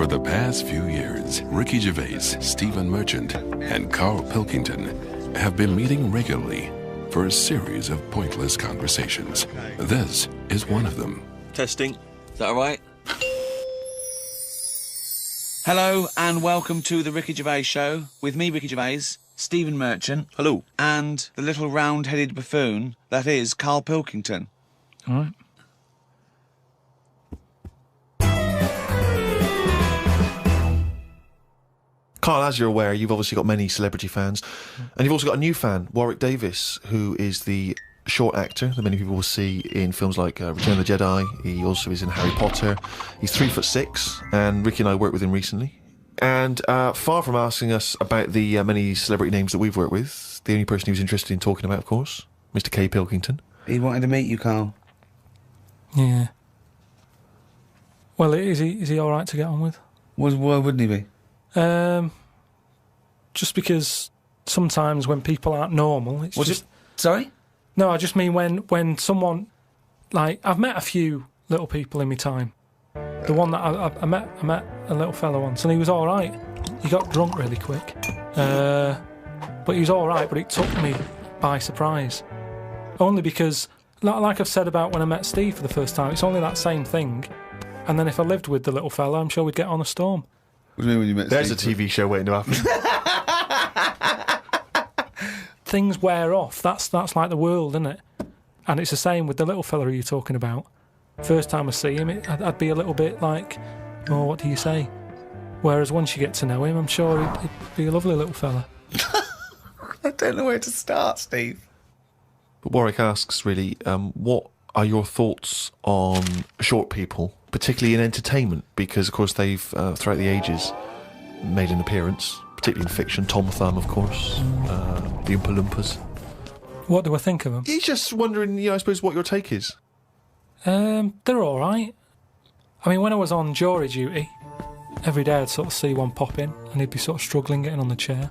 For the past few years, Ricky Gervais, Stephen Merchant, and Karl Pilkington have been meeting regularly for a series of pointless conversations. This is one of them. Testing. Is that all right? Hello and welcome to the Ricky Gervais Show with me, Ricky Gervais, Stephen Merchant. Hello. And the little round-headed buffoon that is Karl Pilkington. All right. Karl, as you're aware, you've obviously got many celebrity fans, and you've also got a new fan, Warwick Davis, who is the short actor that many people will see in films like Return of the Jedi. He also is in Harry Potter. He's 3'6", and Ricky and I worked with him recently. And far from asking us about the many celebrity names that we've worked with, the only person he was interested in talking about, of course, Mr. K. Pilkington. He wanted to meet you, Karl. Yeah. Well, is he all right to get on with? Why wouldn't he be? Just because sometimes when people aren't normal, it's just... Sorry? No, I just mean when someone... Like, I've met a few little people in my time. The one that I met a little fella once, and he was all right. He got drunk really quick. But he was all right, but it took me by surprise. Only because, like I've said about when I met Steve for the first time, it's only that same thing. And then if I lived with the little fella, I'm sure we'd get on a storm. What do you mean when you met There's Steve? a TV show waiting to happen. Things wear off. That's like the world, isn't it? And it's the same with the little fella you're talking about. First time I see him, I'd be a little bit like, oh, what do you say? Whereas once you get to know him, I'm sure he'd be a lovely little fella. I don't know where to start, Steve. But Warwick asks, really, what are your thoughts on short people, particularly in entertainment? Because, of course, they've, throughout the ages, made an appearance, particularly in fiction. Tom Thumb, of course, the Oompa Loompas. What do I think of them? He's just wondering, I suppose, what your take is. They're all right. I mean, when I was on jury duty, every day I'd sort of see one pop in, and he'd be sort of struggling getting on the chair.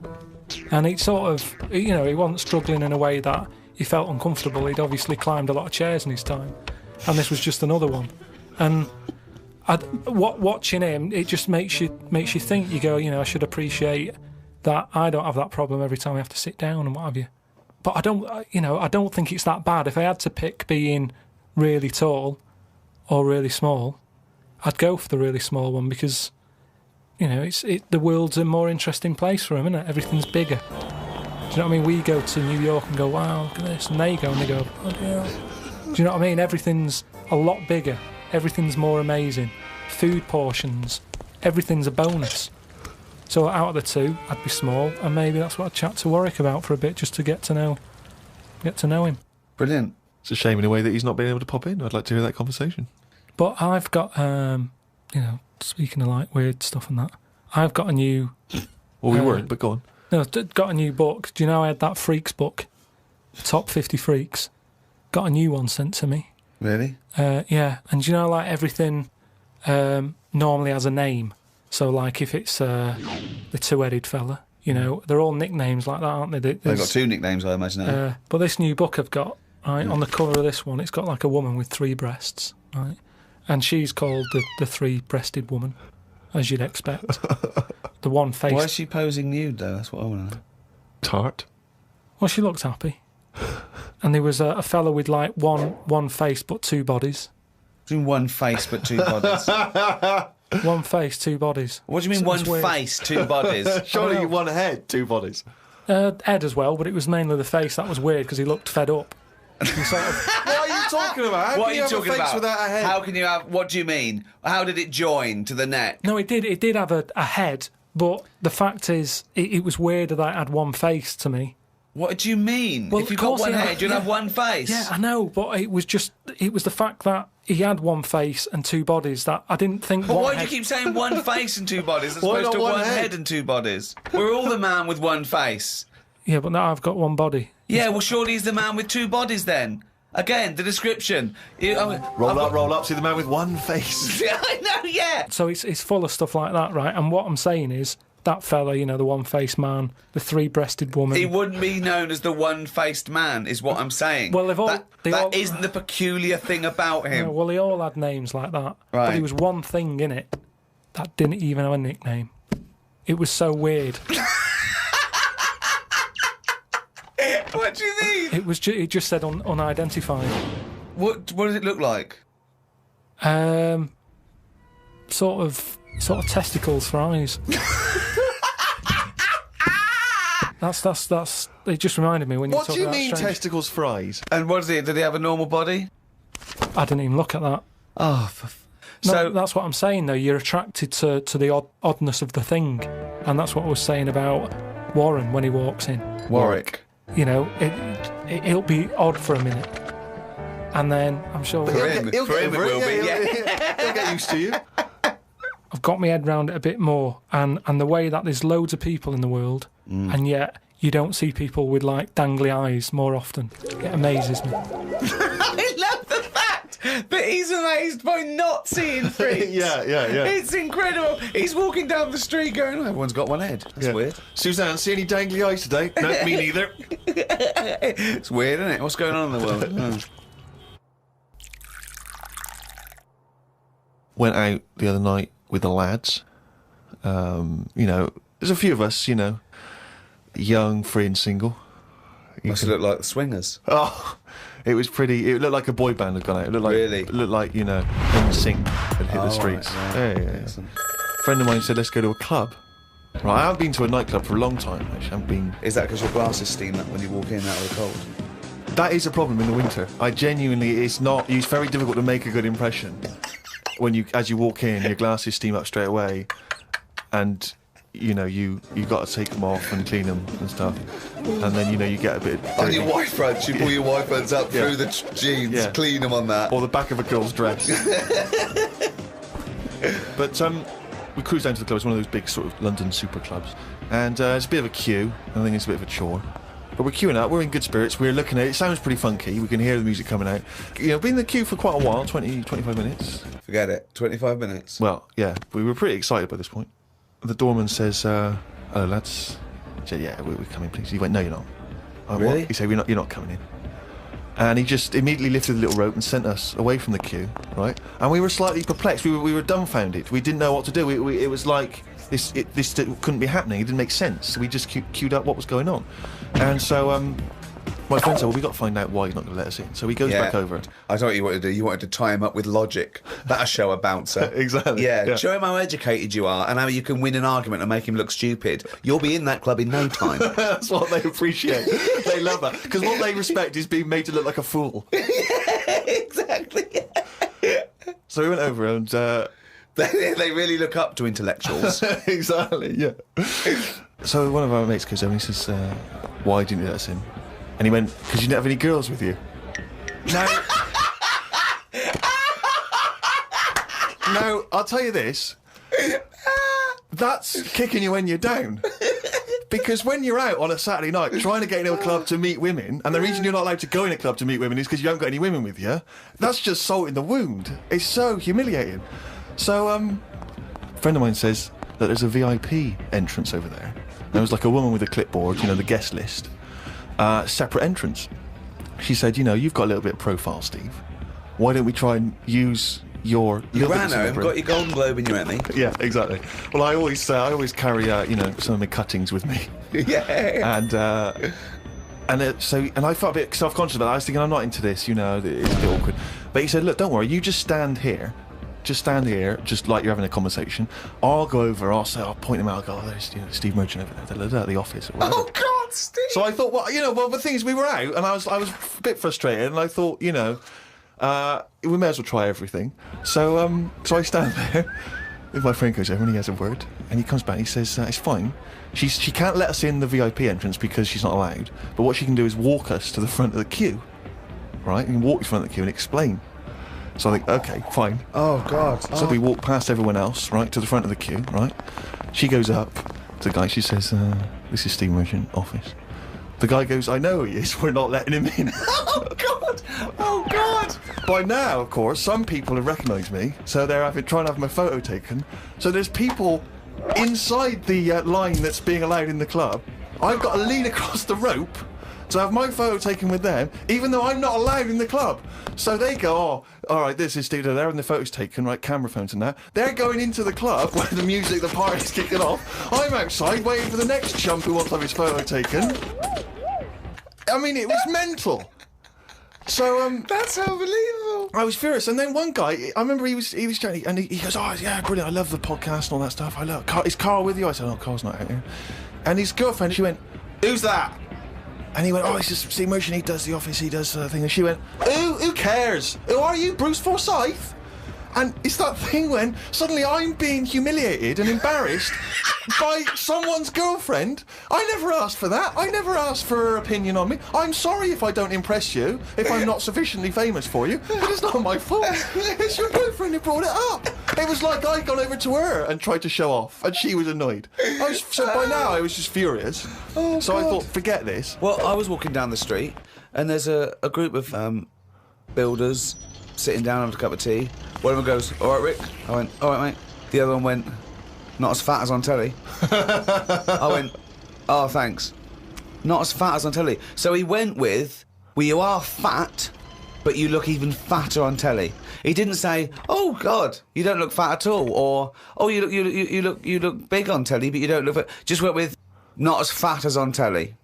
And he'd sort of, he wasn't struggling in a way that he felt uncomfortable. He'd obviously climbed a lot of chairs in his time, and this was just another one. And watching him, it just makes you think. You go, I should appreciate that I don't have that problem every time I have to sit down and what have you. But I don't think it's that bad. If I had to pick being really tall or really small, I'd go for the really small one because, the world's a more interesting place for him, isn't it? Everything's bigger. Do you know what I mean? We go to New York and go, wow, look at this. And they go and they go, oh, yeah. Do you know what I mean? Everything's a lot bigger. Everything's more amazing. Food portions. Everything's a bonus. So out of the two, I'd be small, and maybe that's what I'd chat to Warwick about for a bit, just to get to know him. Brilliant. It's a shame in a way that he's not been able to pop in. I'd like to hear that conversation. But I've got, speaking of like weird stuff and that, I've got a new... Well, we weren't, but go on. No, got a new book. Do you know I had that Freaks book? Top 50 Freaks. Got a new one sent to me. Really? Yeah. And do you know, like, everything normally has a name. So, like, if it's the two-headed fella, they're all nicknames like that, aren't they? They've got two nicknames, I imagine. But this new book I've got, right, on the cover of this one, it's got, like, a woman with three breasts, right? And she's called the three-breasted woman, as you'd expect. The one face. Why is she posing nude, though? That's what I want to know. Tart? Well, she looked happy. And there was a fella with, like, one face but two bodies. What do you mean one face but two bodies? One face, two bodies. What do you mean one face, two bodies? Surely one head, two bodies. Head as well, but it was mainly the face. That was weird because he looked fed up. He sort of... What are you talking about? What are you talking about? Without a head? How can you have... What do you mean? How did it join to the neck? No, it did have a head, but the fact is, it was weird that it had one face to me. What do you mean? Well, if you've got one head, you'd have one face. Yeah, I know, but it was the fact that he had one face and two bodies that I didn't think... But why do you keep saying one face and two bodies as opposed to one head and two bodies? We're all the man with one face. Yeah, but now I've got one body. Yeah, well, surely he's the man with two bodies then. Again, the description. Roll up, see the man with one face. I know, yeah. So it's full of stuff like that, right? And what I'm saying is, that fella, the one-faced man, the three-breasted woman... He wouldn't be known as the one-faced man, is what I'm saying. Well, that isn't the peculiar thing about him. Well, they all had names like that. Right. But he was one thing in it. that didn't even have a nickname. It was so weird. What do you mean? It just said unidentified. What does it look like? Sort of testicles for eyes. That's. It just reminded me when you. What do you mean strange. testicles for eyes? And what is it? Did he have a normal body? I didn't even look at that. Oh, So that's what I'm saying, though. You're attracted to the oddness of the thing, and that's what I was saying about Warren when he walks in. Warwick. You know, it'll be odd for a minute, and then I'm sure For him it will be. He'll get used to you. I've got my head round it a bit more, and the way that there's loads of people in the world, and yet you don't see people with like dangly eyes more often. It amazes me. I love the fact that he's amazed by not seeing freaks. Yeah. It's incredible. He's walking down the street going, oh, everyone's got one head. That's weird. Suzanne, see any dangly eyes today? No, me neither. It's weird, isn't it? What's going on in the world? Went out the other night with the lads. You know, there's a few of us, you know, young, free and single. Must look like the Swingers. Oh, it was pretty. It looked like a boy band had gone out. It looked like, Really? It looked like, you know, NSYNC had hit the streets. Right, Yeah. Excellent. A friend of mine said, let's go to a club. Right, I haven't been to a nightclub for a long time, actually. I haven't been. Is that because your glasses steam up when you walk in out of the cold? That is a problem in the winter. It's very difficult to make a good impression when as you walk in, your glasses steam up straight away, and you know you got to take them off and clean them and stuff, and then you know you get a bit. On your white fronts, you pull your white fronts up through the jeans, clean them on that, or the back of a girl's dress. But we cruised down to the club. It's one of those big sort of London super clubs, and it's a bit of a queue. I think it's a bit of a chore. But we're queuing up, we're in good spirits, we're looking at it, it sounds pretty funky, we can hear the music coming out. You know, been in the queue for quite a while, 20, 25 minutes. Forget it, 25 minutes. Well, yeah, we were pretty excited by this point. The doorman says, hello lads. I said, yeah, we're coming please. He went, no you're not. I went, Really? What? He said, you're not coming in. And he just immediately lifted the little rope and sent us away from the queue, right? And we were slightly perplexed, we were dumbfounded, we didn't know what to do. It was like, this couldn't be happening, it didn't make sense. So we just queued up what was going on. And so my friend said, well, we've got to find out why he's not going to let us in. So he goes back over. I thought what you wanted to do. You wanted to tie him up with logic. That'll show a bouncer. Exactly. Yeah, show him how educated you are and how you can win an argument and make him look stupid. You'll be in that club in no time. That's what they appreciate. They love that. Because what they respect is being made to look like a fool. Yeah, exactly. So we went over and... They really look up to intellectuals. Exactly, yeah. So one of our mates goes over and he says, why didn't you let us in? And he went, because you didn't have any girls with you. Now, I'll tell you this. That's kicking you when you're down. Because when you're out on a Saturday night trying to get into a club to meet women, and the reason you're not allowed to go in a club to meet women is because you haven't got any women with you, that's just salt in the wound. It's so humiliating. So, a friend of mine says that there's a VIP entrance over there. There was like a woman with a clipboard, you know, the guest list. Separate entrance. She said, you know, you've got a little bit of profile, Steve. Why don't we try and use your... You ran home, got your Golden Globe in your Emmy. Yeah, exactly. Well, I always carry, you know, some of my cuttings with me. Yeah. And I felt a bit self-conscious about that. I was thinking, I'm not into this, you know, it's a bit awkward. But he said, look, don't worry, you just stand here. Just stand here, just like you're having a conversation. I'll go over, I'll point him out, I'll go, oh, there's Steve Merchant over there, at the office or whatever. Oh, God, Steve! So I thought, well, the thing is, we were out, and I was a bit frustrated, and I thought, you know, we may as well try everything. So I stand there, if my friend goes over and he has a word, and he comes back, he says, it's fine. She can't let us in the VIP entrance because she's not allowed, but what she can do is walk us to the front of the queue, right? You can walk to the front of the queue and explain. So I think, okay, fine. Oh, God. So we walk past everyone else, right, to the front of the queue, right? She goes up to the guy, she says, this is Steve Merchant office. The guy goes, I know he is, we're not letting him in. Oh, God! Oh, God! By now, of course, some people have recognised me, so they're trying to have my photo taken. So there's people inside the line that's being allowed in the club. I've got to lean across the rope to have my photo taken with them, even though I'm not allowed in the club. So they go, oh, all right, this is Steve, they're having the photos taken, right, camera phones and that. They're going into the club where the music, the party's kicking off. I'm outside waiting for the next chump who wants to have his photo taken. I mean, it was mental. So, That's unbelievable. I was furious, and then one guy, I remember he was chatting, and he goes, oh, yeah, brilliant, I love the podcast and all that stuff, is Karl with you? I said, oh, Karl's not out here. And his girlfriend, she went, who's that? And he went, oh, it's just Steve Merchant, he does the office, he does the thing. And she went, who cares? Who are you, Bruce Forsyth? And it's that thing when suddenly I'm being humiliated and embarrassed by someone's girlfriend. I never asked for that. I never asked for her opinion on me. I'm sorry if I don't impress you, if I'm not sufficiently famous for you, but it's not my fault. It's your girlfriend who brought it up. It was like I'd gone over to her and tried to show off, and she was annoyed. So by now I was just furious. Oh, so God. I thought, forget this. Well, I was walking down the street, and there's a group of builders sitting down having a cup of tea. One of them goes, all right, Rick. I went, all right, mate. The other one went, not as fat as on telly. I went, oh, thanks. Not as fat as on telly. So he went with, well, you are fat, but you look even fatter on telly. He didn't say, oh, God, you don't look fat at all, or, oh, you look big on telly, but you don't look fat. Just went with, not as fat as on telly.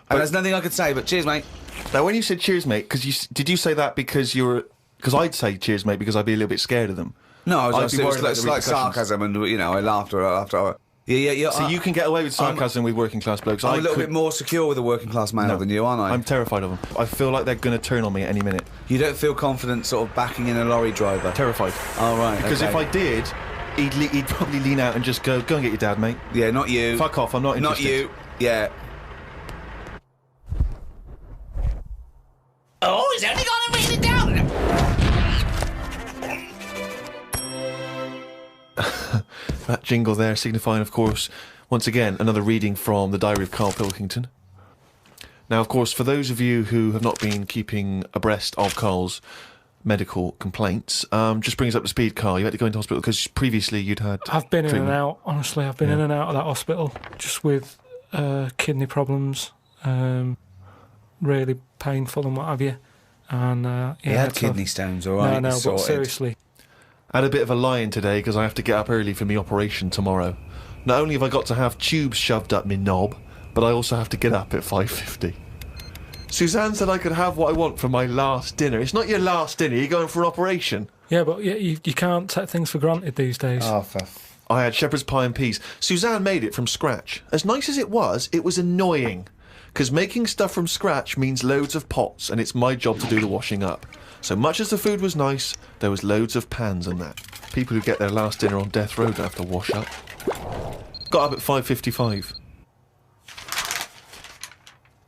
And there's nothing I could say, but cheers, mate. Now, when you said cheers, mate, did you say that because you were... Because I'd say cheers, mate, because I'd be a little bit scared of them. No, I was I'd be worried about the like repercussions. sarcasm, and, you know, I laughed after. Yeah. So you can get away with sarcasm with working class blokes. I'm a little bit more secure with a working class male than you, aren't I? I'm terrified of them. I feel like they're going to turn on me at any minute. You don't feel confident sort of backing in a lorry driver? Terrified. Oh, right. Because okay. if I did, he'd probably lean out and just go and get your dad, mate. Yeah, not you. Fuck off, I'm not interested. Not you. Yeah. Oh, he's only gonna read it down. That jingle there signifying, of course, once again, another reading from the Diary of Karl Pilkington. Now, of course, for those of you who have not been keeping abreast of Karl's medical complaints, just bring us up to speed, Karl. You had to go into hospital because previously you'd had I've been treatment. in and out, honestly. I've been in and out of that hospital just with kidney problems, really painful and what have you. And He had kidney stones, all right? No, but sorted. seriously. I had a bit of a lie-in today because I have to get up early for my operation tomorrow. Not only have I got to have tubes shoved up my knob, but I also have to get up at 5:50. Suzanne said I could have what I want for my last dinner. It's not your last dinner, you're going for an operation. Yeah, but you can't take things for granted these days. Oh, I had shepherd's pie and peas. Suzanne made it from scratch. As nice as it was annoying. Because making stuff from scratch means loads of pots, and it's my job to do the washing up. So much as the food was nice, there was loads of pans and that. People who get their last dinner on death row don't have to wash up. Got up at 5:55.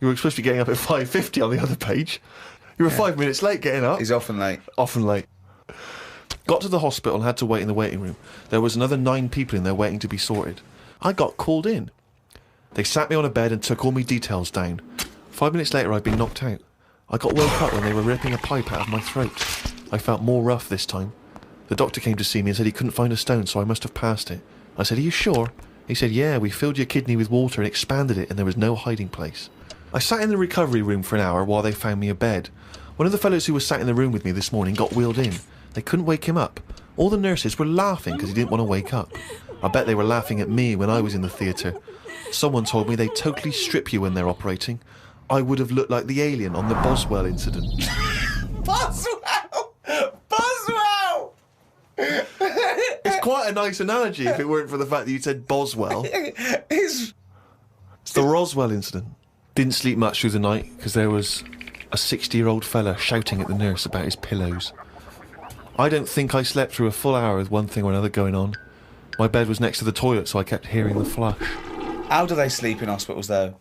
You were supposed to be getting up at 5:50 on the other page. You were 5 minutes late getting up. He's often late. Often late. Got to the hospital and had to wait in the waiting room. There was another 9 people in there waiting to be sorted. I got called in. They sat me on a bed and took all my details down. 5 minutes later, I'd been knocked out. I got woke up when they were ripping a pipe out of my throat. I felt more rough this time. The doctor came to see me and said he couldn't find a stone, so I must have passed it. I said, are you sure? He said, yeah, we filled your kidney with water and expanded it, and there was no hiding place. I sat in the recovery room for an hour while they found me a bed. One of the fellows who was sat in the room with me this morning got wheeled in. They couldn't wake him up. All the nurses were laughing because he didn't want to wake up. I bet they were laughing at me when I was in the theatre. Someone told me they totally strip you when they're operating. I would have looked like the alien on the Boswell incident. Boswell! Boswell! It's quite a nice analogy if it weren't for the fact that you said Boswell. It's the Roswell incident. Didn't sleep much through the night because there was a 60-year-old fella shouting at the nurse about his pillows. I don't think I slept through a full hour with one thing or another going on. My bed was next to the toilet, so I kept hearing the flush. How do they sleep in hospitals, though?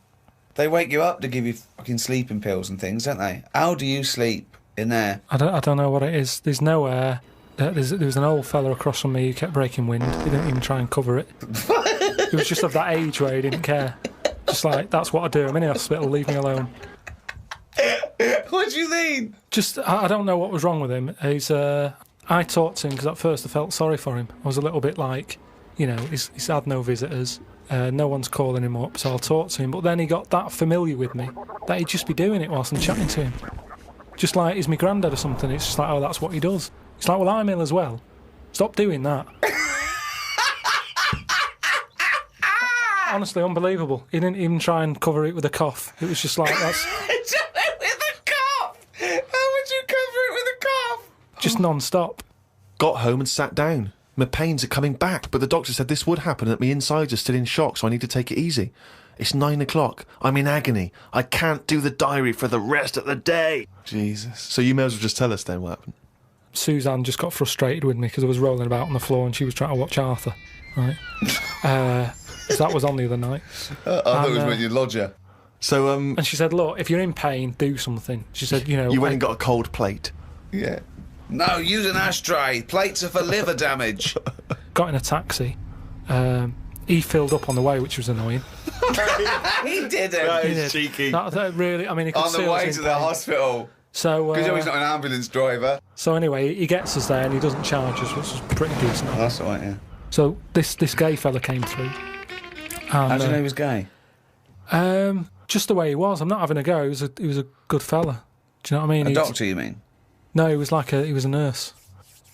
They wake you up to give you fucking sleeping pills and things, don't they? How do you sleep in there? I don't know what it is. There's no air. There was an old fella across from me who kept breaking wind. He didn't even try and cover it. He was just of that age where he didn't care. Just like, that's what I do. I'm in hospital, leave me alone. What do you mean? Just, I don't know what was wrong with him. I talked to him because at first I felt sorry for him. I was a little bit like, you know, he's had no visitors. No one's calling him up, so I'll talk to him. But then he got that familiar with me that he'd just be doing it whilst I'm chatting to him. Just like he's my granddad or something. It's just like, oh, that's what he does. It's like, well, I'm ill as well. Stop doing that. Honestly, unbelievable. He didn't even try and cover it with a cough. It was just like, that's... With a cough? How would you cover it with a cough? just non-stop. Got home and sat down. My pains are coming back, but the doctor said this would happen, that my insides are still in shock, so I need to take it easy. It's 9 o'clock. I'm in agony. I can't do the diary for the rest of the day. Jesus. So you may as well just tell us then what happened. Suzanne just got frustrated with me because I was rolling about on the floor and she was trying to watch Arthur, right? So that was on the other night. I thought it was when you lodger. So, And she said, look, if you're in pain, do something. She said, you know... you went and got a cold plate. Yeah. No, use an ashtray. Plates are for liver damage. Got in a taxi. He filled up on the way, which was annoying. He didn't. That He is did. cheeky. That really... I mean, he could On see the I was way in to the pain. hospital. So, Because he's not an ambulance driver. so anyway, he gets us there and he doesn't charge us, which is pretty decent. Oh, that's all right, yeah. So this gay fella came through. How And, do you know he was gay? just the way he was. I'm not having a go. He was a good fella. Do you know what I mean? A He'd- doctor, you mean? No, he was he was a nurse.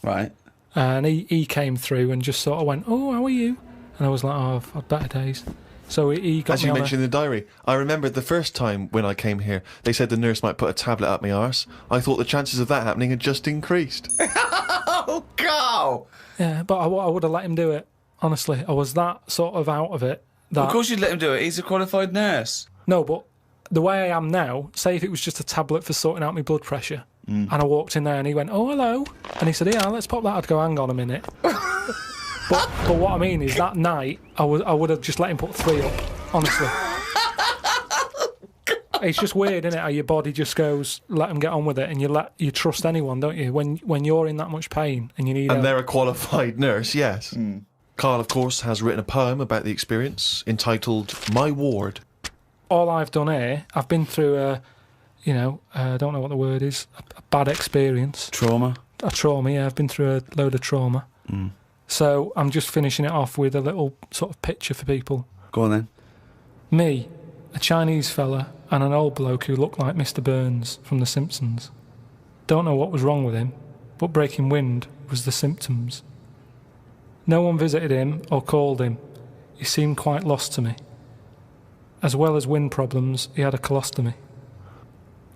Right. And he came through and just sort of went, "Oh, how are you?" And I was like, "Oh, I've had better days." So he got As me you on mentioned in the diary, I remember the first time when I came here, they said the nurse might put a tablet up my arse. I thought the chances of that happening had just increased. Oh, Karl! Yeah, but I would have let him do it. Honestly, I was that sort of out of it. That, Of course you'd let him do it. He's a qualified nurse. No, but the way I am now, say if it was just a tablet for sorting out my blood pressure, and I walked in there and he went, "Oh, hello," and he said, "Yeah, let's pop that." I'd go, "Hang on a minute." but what I mean is that night I would have just let him put 3 up. Honestly, it's just weird, isn't it? How your body just goes, let him get on with it, and you trust anyone, don't you? When you're in that much pain and you need And help. they're a qualified nurse, yes. Karl, of course, has written a poem about the experience entitled My Ward. All I've done here, I've been through I don't know what the word is, a bad experience. Trauma. A trauma, yeah. I've been through a load of trauma. So I'm just finishing it off with a little sort of picture for people. Go on then. Me, a Chinese fella, and an old bloke who looked like Mr. Burns from The Simpsons. Don't know what was wrong with him, but breaking wind was the symptoms. No one visited him or called him. He seemed quite lost to me. As well as wind problems, he had a colostomy.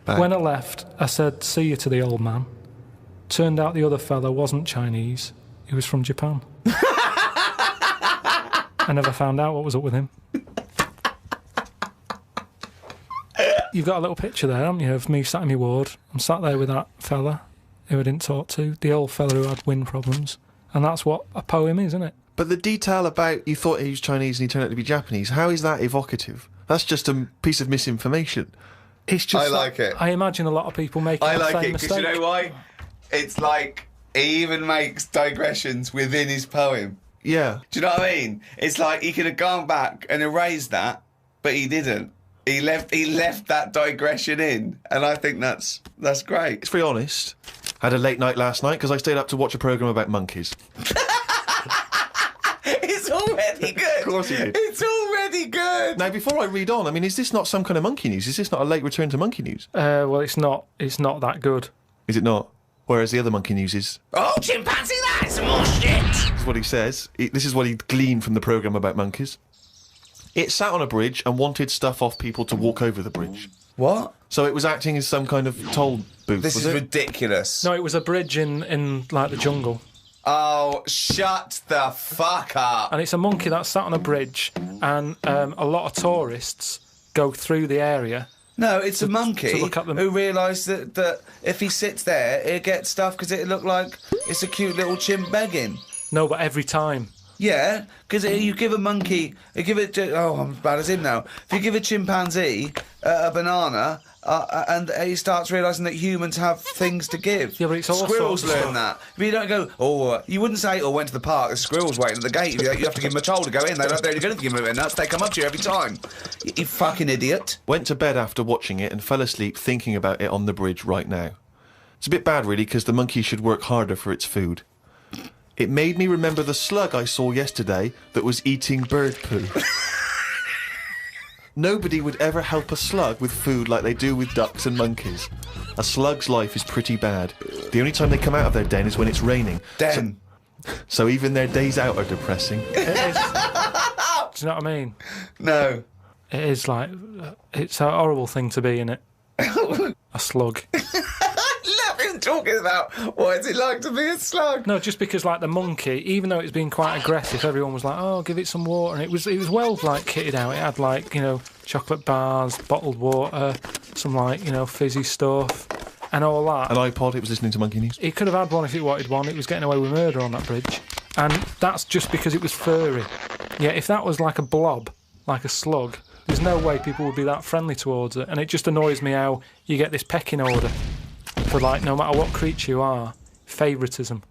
Back. When I left, I said, "See you" to the old man. Turned out the other fella wasn't Chinese. He was from Japan. I never found out what was up with him. You've got a little picture there, haven't you, of me sat in my ward. I'm sat there with that fella who I didn't talk to, the old fella who had wind problems. And that's what a poem is, isn't it? But the detail about you thought he was Chinese and he turned out to be Japanese, how is that evocative? That's just a piece of misinformation. It's just I like it. I imagine a lot of people making I the like same it because mistake. you know why? It's like he even makes digressions within his poem. Yeah. Do you know what I mean? It's like he could have gone back and erased that, but he didn't. He left that digression in, and I think that's great. It's very honest. Had a late night last night because I stayed up to watch a programme about monkeys. It's already good. Of course he did. It's already good. Now, before I read on, I mean, is this not some kind of monkey news? Is this not a late return to monkey news? Well, it's not that good. Is it not? Whereas the other monkey news is... Oh, chimpanzee, that's some more shit. This is what he says. This is what he gleaned from the programme about monkeys. It sat on a bridge and wanted stuff off people to walk over the bridge. What? So it was acting as some kind of toll booth, This was is it? ridiculous. No, it was a bridge in like the jungle. Oh, shut the fuck up. And it's a monkey that sat on a bridge, and a lot of tourists go through the area. No, it's a monkey to look at them. who realised that if he sits there, he'll get stuff because it look like it's a cute little chimp begging. No, but every time. Yeah, because you give a monkey, you give it. Oh, I'm as bad as him now. If you give a chimpanzee a banana, and he starts realising that humans have things to give. Yeah, but it's all squirrels sorts of learn stuff. that. But you don't go. Oh, you wouldn't say, "Oh, went to the park. The squirrels waiting at the gate." You have to give them a toll to go in. They're only good if you give them nuts. They come up to you every time. You fucking idiot. Went to bed after watching it and fell asleep thinking about it on the bridge right now. It's a bit bad, really, because the monkey should work harder for its food. It made me remember the slug I saw yesterday that was eating bird poo. Nobody would ever help a slug with food like they do with ducks and monkeys. A slug's life is pretty bad. The only time they come out of their den is when it's raining. Den. So even their days out are depressing. It is. Do you know what I mean? No. It is like, it's a horrible thing to be, innit? A slug. Love him talking about what is it like to be a slug. No, just because like the monkey, even though it's been quite aggressive, everyone was like, "Oh, give it some water," and it was well like kitted out. It had like chocolate bars, bottled water, some like fizzy stuff, and all that. An iPod. It was listening to Monkey News. It could have had one if it wanted one. It was getting away with murder on that bridge, and that's just because it was furry. Yeah, if that was like a blob, like a slug, there's no way people would be that friendly towards it. And it just annoys me how you get this pecking order for like no matter what creature you are, favouritism.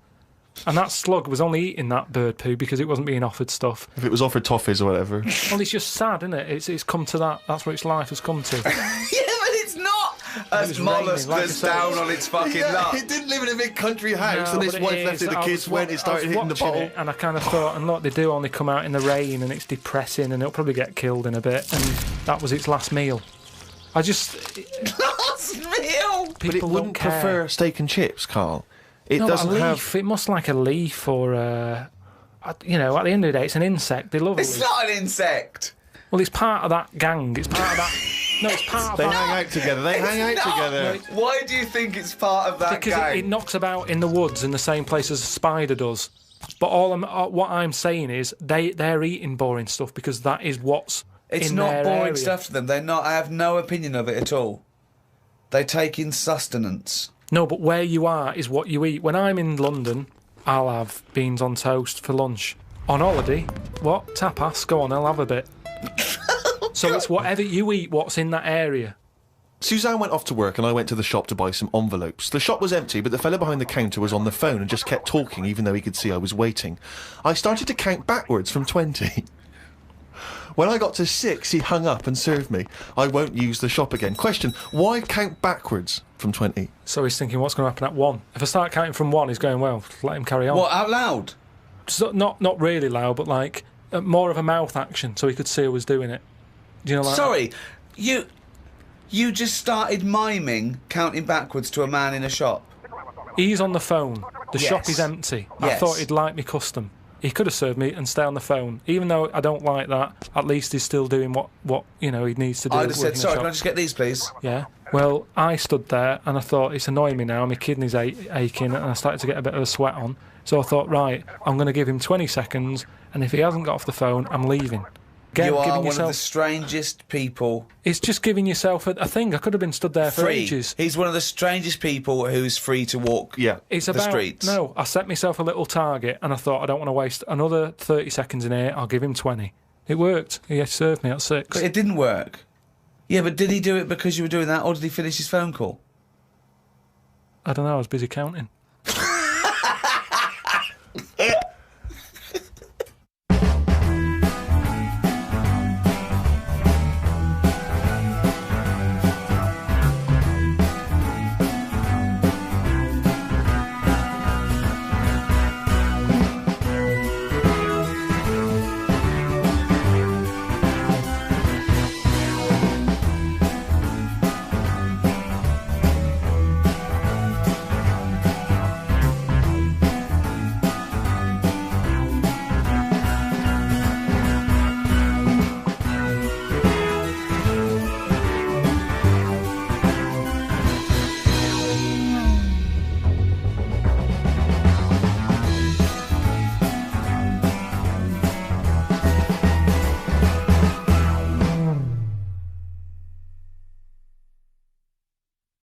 And that slug was only eating that bird poo because it wasn't being offered stuff. If it was offered toffees or whatever. Well, it's just sad, isn't it? It's come to that. That's what its life has come to. Yeah, but it's not a mollusk that's down on its fucking luck. It didn't live in a big country house, No, and his but it wife is. left it. The kids went. It started I was hitting the watching bottle. it, and I kind of thought, and look, they do only come out in the rain, and it's depressing, and it'll probably get killed in a bit. And that was its last meal. I just Last meal. But it wouldn't prefer steak and chips, Carl. It no, doesn't a leaf. have. It must like a leaf or at the end of the day, it's an insect. They love a It's leaf. not an insect. Well, it's part of that gang. It's part of that. No, it's part of They that. hang out together. They hang out It's not. together. Why do you think it's part of that Because gang? it knocks about in the woods in the same place as a spider does. But what I'm saying is they're eating boring stuff because that is what's It's in not their boring area. stuff to them. They're not. I have no opinion of it at all. They take in sustenance. No, but where you are is what you eat. When I'm in London, I'll have beans on toast for lunch. On holiday, what? Tapas? Go on, I'll have a bit. So it's whatever you eat, what's in that area. Suzanne went off to work and I went to the shop to buy some envelopes. The shop was empty, but the fella behind the counter was on the phone and just kept talking even though he could see I was waiting. I started to count backwards from 20. When I got to 6, he hung up and served me. I won't use the shop again. Question, why count backwards from 20? So he's thinking, what's going to happen at 1? If I start counting from 1, he's going, well, let him carry on. What, out loud? So, not really loud, but like more of a mouth action so he could see who was doing it. Do you know, like Sorry, you just started miming counting backwards to a man in a shop. He's on the phone. The Yes. shop is empty. I Yes. thought he'd like me custom. He could have served me and stay on the phone. Even though I don't like that, at least he's still doing what he needs to do. I'd have said, working in a sorry, shop. can I just get these, please? Yeah. Well, I stood there and I thought, it's annoying me now. My kidneys aching and I started to get a bit of a sweat on. So I thought, right, I'm going to give him 20 seconds and if he hasn't got off the phone, I'm leaving. You are giving one yourself, of the strangest people. It's just giving yourself a thing. I could have been stood there for Free. ages. He's one of the strangest people who's free to walk Yeah. It's the about streets. No, I set myself a little target and I thought I don't want to waste another 30 seconds in here. I'll give him 20. It worked. He served me at 6. But it didn't work. Yeah, but did he do it because you were doing that, or did he finish his phone call? I don't know. I was busy counting.